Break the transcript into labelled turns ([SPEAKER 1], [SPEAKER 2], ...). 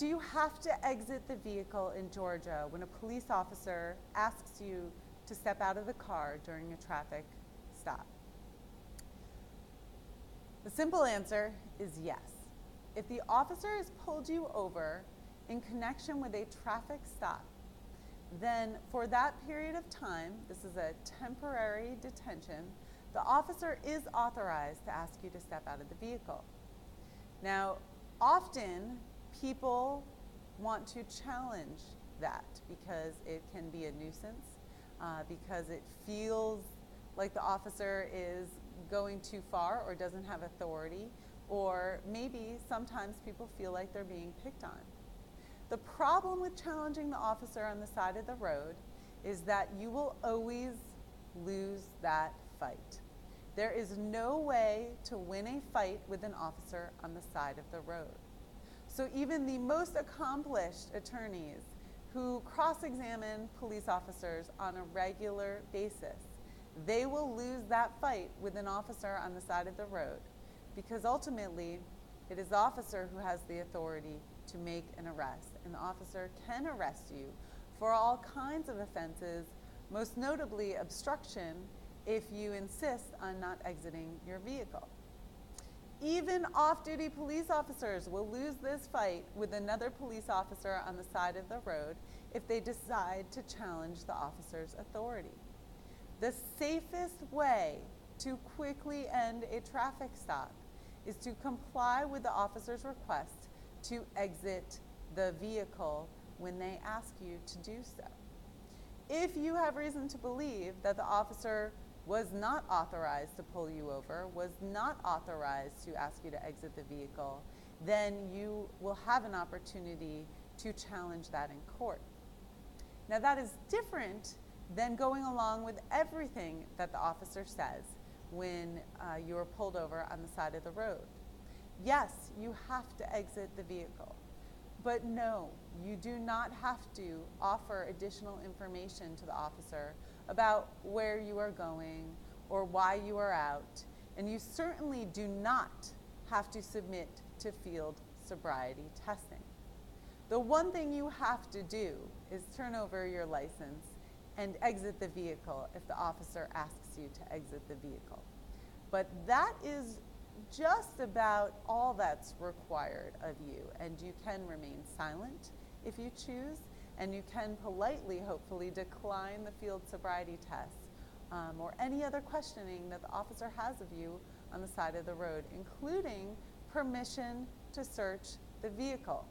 [SPEAKER 1] Do you have to exit the vehicle in Georgia when a police officer asks you to step out of the car during a traffic stop? The simple answer is yes. If the officer has pulled you over in connection with a traffic stop, then for that period of time, this is a temporary detention, the officer is authorized to ask you to step out of the vehicle. Now, often people want to challenge that because it can be a nuisance, because it feels like the officer is going too far or doesn't have authority, or maybe sometimes people feel like they're being picked on. The problem with challenging the officer on the side of the road is that you will always lose that fight. There is no way to win a fight with an officer on the side of the road. So even the most accomplished attorneys who cross-examine police officers on a regular basis, they will lose that fight with an officer on the side of the road, because ultimately it is the officer who has the authority to make an arrest, and the officer can arrest you for all kinds of offenses, most notably obstruction, if you insist on not exiting your vehicle. Even off-duty police officers will lose this fight with another police officer on the side of the road if they decide to challenge the officer's authority. The safest way to quickly end a traffic stop is to comply with the officer's request to exit the vehicle when they ask you to do so. If you have reason to believe that the officer was not authorized to pull you over, was not authorized to ask you to exit the vehicle, then you will have an opportunity to challenge that in court. Now, that is different than going along with everything that the officer says when you are pulled over on the side of the road. Yes, you have to exit the vehicle, but no, you do not have to offer additional information to the officer about where you are going or why you are out, and you certainly do not have to submit to field sobriety testing. The one thing you have to do is turn over your license and exit the vehicle if the officer asks you to exit the vehicle. But that is just about all that's required of you, and you can remain silent if you choose, and you can politely, hopefully, decline the field sobriety test or any other questioning that the officer has of you on the side of the road, including permission to search the vehicle.